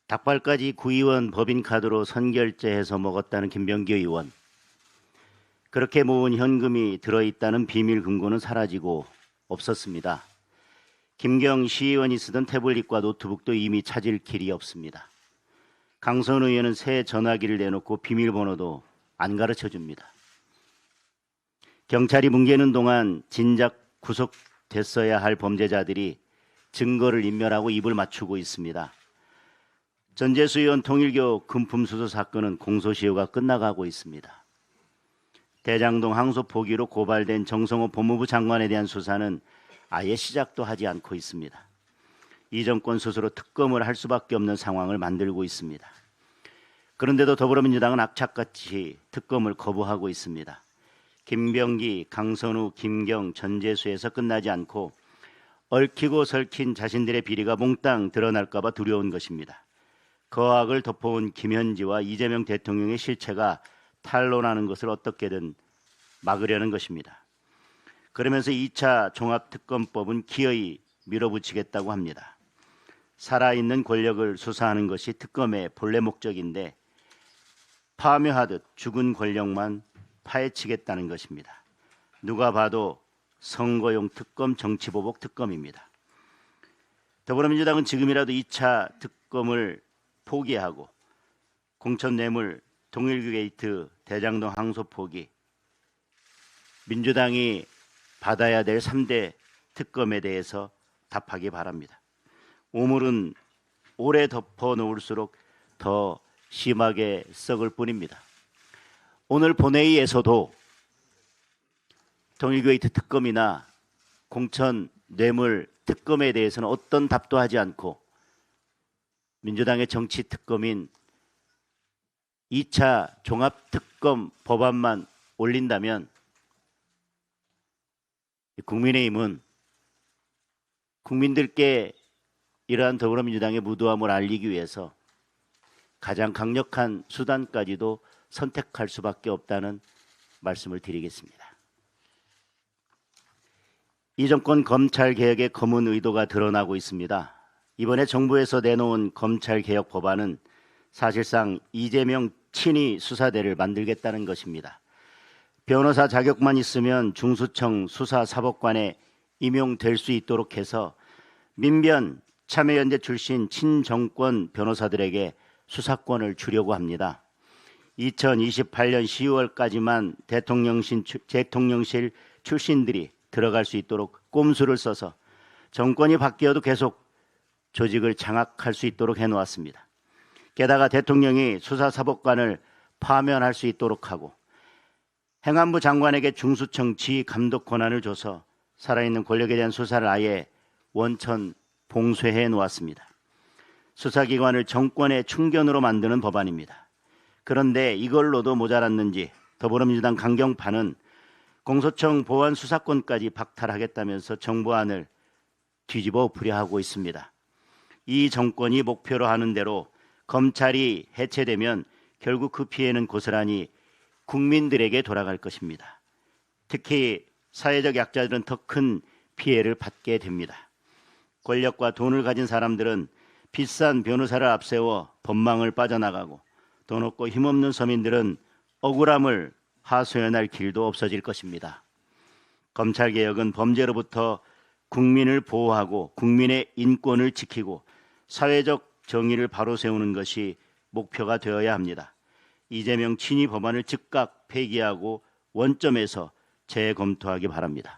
닭발까지 구의원 법인카드로 선결제해서 먹었다는 김병기 의원. 그렇게 모은 현금이 들어있다는 비밀 금고는 사라지고 없었습니다. 김경 시의원이 쓰던 태블릿과 노트북도 이미 찾을 길이 없습니다. 강선 의원은 새 전화기를 내놓고 비밀번호도 안 가르쳐줍니다. 경찰이 뭉개는 동안 진작 구속됐어야 할 범죄자들이 증거를 인멸하고 입을 맞추고 있습니다. 전재수 의원 통일교 금품수수 사건은 공소시효가 끝나가고 있습니다. 대장동 항소 포기로 고발된 정성호 법무부 장관에 대한 수사는 아예 시작도 하지 않고 있습니다. 이 정권 스스로 특검을 할 수밖에 없는 상황을 만들고 있습니다. 그런데도 더불어민주당은 악착같이 특검을 거부하고 있습니다. 김병기, 강선우, 김경, 전재수에서 끝나지 않고 얽히고 설킨 자신들의 비리가 몽땅 드러날까 봐 두려운 것입니다. 거악을 덮어온 김현지와 이재명 대통령의 실체가 탄로나는 것을 어떻게든 막으려는 것입니다. 그러면서 2차 종합특검법은 기어이 밀어붙이겠다고 합니다. 살아있는 권력을 수사하는 것이 특검의 본래 목적인데 파묘하듯 죽은 권력만 파헤치겠다는 것입니다. 누가 봐도 선거용 특검, 정치보복 특검입니다. 더불어민주당은 지금이라도 2차 특검을 포기하고 공천뇌물, 통일교 게이트, 대장동 항소 포기, 민주당이 받아야 될 3대 특검에 대해서 답하기 바랍니다. 오물은 오래 덮어 놓을수록 더 심하게 썩을 뿐입니다. 오늘 본회의에서도 통일교 게이트 특검이나 공천 뇌물 특검에 대해서는 어떤 답도 하지 않고 민주당의 정치 특검인 2차 종합특검 법안만 올린다면 국민의힘은 국민들께 이러한 더불어민주당의 무도함을 알리기 위해서 가장 강력한 수단까지도 선택할 수밖에 없다는 말씀을 드리겠습니다. 이 정권 검찰개혁의 검은 의도가 드러나고 있습니다. 이번에 정부에서 내놓은 검찰개혁 법안은 사실상 이재명 친위 수사대를 만들겠다는 것입니다. 변호사 자격만 있으면 중수청 수사사법관에 임용될 수 있도록 해서 민변, 참여연대 출신 친정권 변호사들에게 수사권을 주려고 합니다. 2028년 10월까지만 대통령실 출신들이 들어갈 수 있도록 꼼수를 써서 정권이 바뀌어도 계속 조직을 장악할 수 있도록 해놓았습니다. 게다가 대통령이 수사사법관을 파면할 수 있도록 하고 행안부 장관에게 중수청 지휘 감독 권한을 줘서 살아있는 권력에 대한 수사를 아예 원천 봉쇄해 놓았습니다. 수사기관을 정권의 충견으로 만드는 법안입니다. 그런데 이걸로도 모자랐는지 더불어민주당 강경파는 공소청 보안 수사권까지 박탈하겠다면서 정부안을 뒤집어 엎으려 하고 있습니다. 이 정권이 목표로 하는 대로 검찰이 해체되면 결국 그 피해는 고스란히 국민들에게 돌아갈 것입니다. 특히 사회적 약자들은 더 큰 피해를 받게 됩니다. 권력과 돈을 가진 사람들은 비싼 변호사를 앞세워 법망을 빠져나가고 돈 없고 힘없는 서민들은 억울함을 하소연할 길도 없어질 것입니다. 검찰개혁은 범죄로부터 국민을 보호하고 국민의 인권을 지키고 사회적 정의를 바로 세우는 것이 목표가 되어야 합니다. 이재명 친위 법안을 즉각 폐기하고 원점에서 재검토하기 바랍니다.